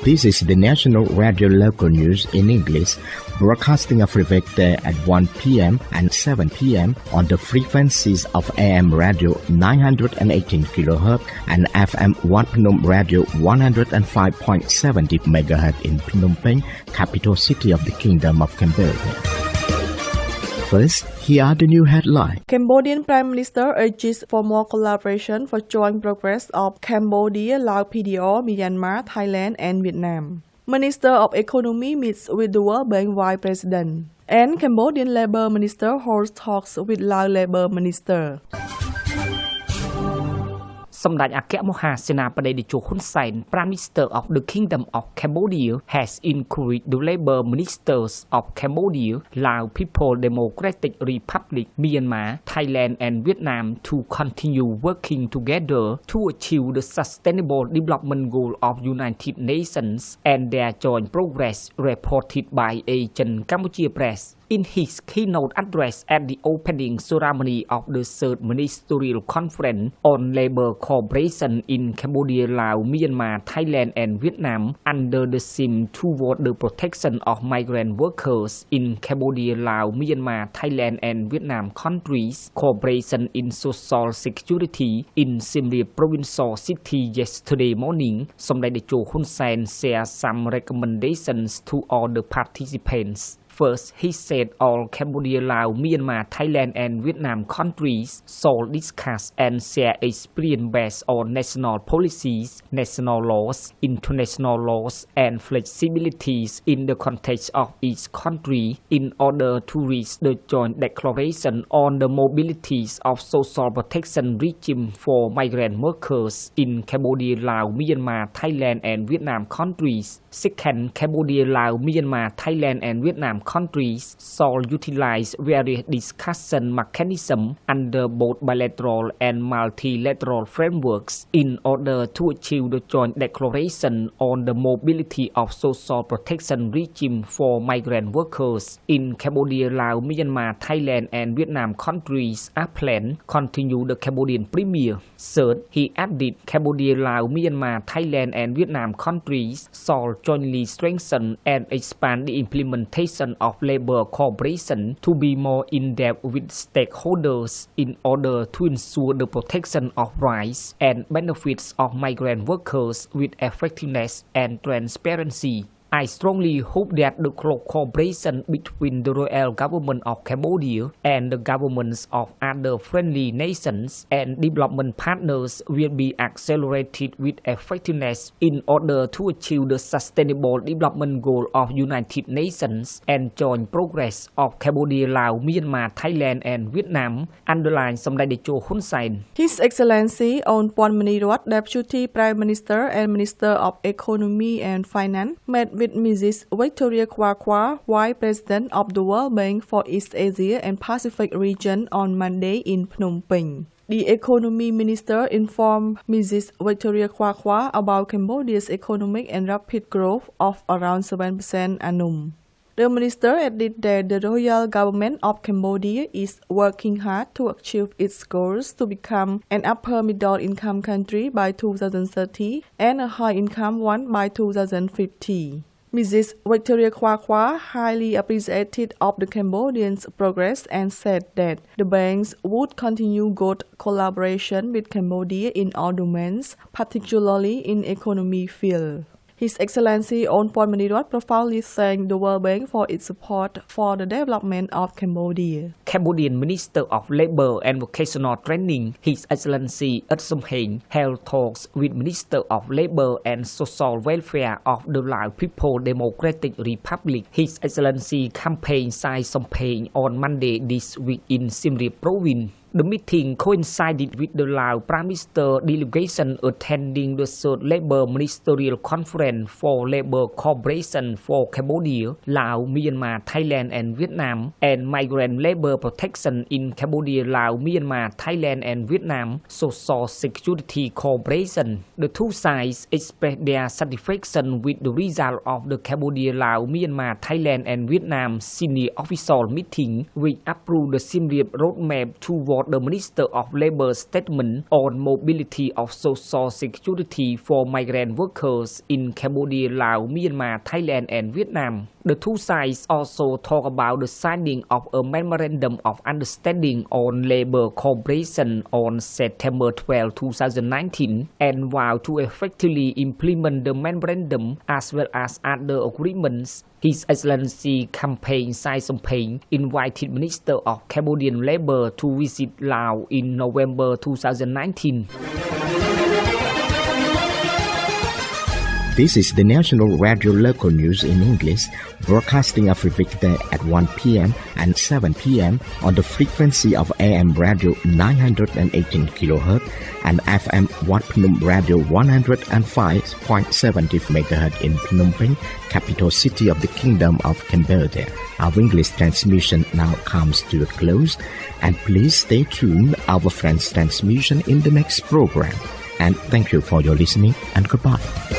This is the National Radio Local News in English, broadcasting every weekday at 1 p.m. and 7 p.m. on the frequencies of AM radio 918 kHz and FM Wat Phnom Radio 105.70 MHz in Phnom Penh, capital city of the Kingdom of Cambodia. First, here are the new headlines. Cambodian Prime Minister urges for more collaboration for joint progress of Cambodia, Laos, PDO, Myanmar, Thailand and Vietnam. Minister of Economy meets with the World Bank Vice President. And Cambodian Labour Minister holds talks with Lao Labour Minister. សម្ដេចអគ្គមហាសេនាបតីតេជោហ៊ុនសែន Prime Minister of the Kingdom of Cambodia has encouraged the Labour Ministers of Cambodia, Lao People Democratic Republic, Myanmar, Thailand and Vietnam to continue working together to achieve the Sustainable Development Goal of United Nations and their joint progress, reported by Agent Cambodia Press. In his keynote address at the opening ceremony of the third ministerial conference on labor cooperation in Cambodia, Laos, Myanmar, Thailand and Vietnam under the theme toward the protection of migrant workers in Cambodia, Laos, Myanmar, Thailand and Vietnam countries, cooperation in social security in Siem Reap Provincial City yesterday morning, សម្ដេចតេជោហ៊ុនសែន shared some recommendations to all the participants. First, he said all Cambodia, Laos, Myanmar, Thailand and Vietnam countries should discuss and share experience based on national policies, national laws, international laws and flexibilities in the context of each country in order to reach the joint declaration on the mobilities of social protection regime for migrant workers in Cambodia, Laos, Myanmar, Thailand and Vietnam countries. Second, Cambodia, Laos, Myanmar, Thailand and Vietnam countries shall utilize various discussion mechanisms under both bilateral and multilateral frameworks in order to achieve the joint declaration on the mobility of social protection regime for migrant workers in Cambodia, Laos, Myanmar, Thailand and Vietnam countries are planned continue the Cambodian Premier. Third, he added Cambodia, Laos, Myanmar, Thailand and Vietnam countries shall jointly strengthen and expand the implementation of labor cooperation to be more in-depth with stakeholders in order to ensure the protection of rights and benefits of migrant workers with effectiveness and transparency. I strongly hope that the cooperation between the royal government of Cambodia and the governments of other friendly nations and development partners will be accelerated with effectiveness in order to achieve the Sustainable Development Goal of United Nations and joint progress of Cambodia, Laos, Myanmar, Thailand and Vietnam, underlined សម្ដេចតេជោហ៊ុនសែន His Excellency Onpon Minirat, Deputy Prime Minister and Minister of Economy and Finance, met with Mrs. Victoria Kwakwa, Vice President of the World Bank for East Asia and Pacific region on Monday in Phnom Penh. The Economy Minister informed Mrs. Victoria Kwakwa about Cambodia's economic and rapid growth of around 7% annum. The minister added that the royal government of Cambodia is working hard to achieve its goals to become an upper middle income country by 2030 and a high income one by 2050. Mrs. Victoria Kwakwa highly appreciated of the Cambodians' progress and said that the banks would continue good collaboration with Cambodia in all domains, particularly in economy field. His Excellency Onpon Minirat profoundly thanked the World Bank for its support for the development of Cambodia. Cambodian Minister of Labour and Vocational Training, His Excellency Som Heng, held talks with Minister of Labour and Social Welfare of the Lao People Democratic Republic, His Excellency Campaign Sai Sompeng on Monday this week in Siem Reap Province. The meeting coincided with the Lao Prime Minister delegation attending the third Labour Ministerial Conference for Labour Cooperation for Cambodia, Laos, Myanmar, Thailand and Vietnam, and Migrant Labour Protection in Cambodia, Laos, Myanmar, Thailand and Vietnam, Social Security Cooperation. The two sides expressed their satisfaction with the result of the Cambodia, Laos, Myanmar, Thailand and Vietnam senior official meeting, which approved the Siem Reap roadmap toward for the Minister of Labour statement on mobility of social security for migrant workers in Cambodia, Laos, Myanmar, Thailand and Vietnam. The two sides also talk about the signing of a memorandum of understanding on labor cooperation on September 12, 2019 and vow to effectively implement the memorandum as well as other agreements. His Excellency Campaign Sai Sompeng invited Minister of Cambodian Labour to visit Laos in November 2019. This is the National Radio Local News in English, broadcasting every weekday at 1 p.m. and 7 p.m. on the frequency of AM Radio 918 kHz and FM Wat Phnom Radio 105.70 MHz in Phnom Penh, capital city of the Kingdom of Cambodia. Our English transmission now comes to a close, and please stay tuned our French transmission in the next program. And thank you for your listening, and goodbye.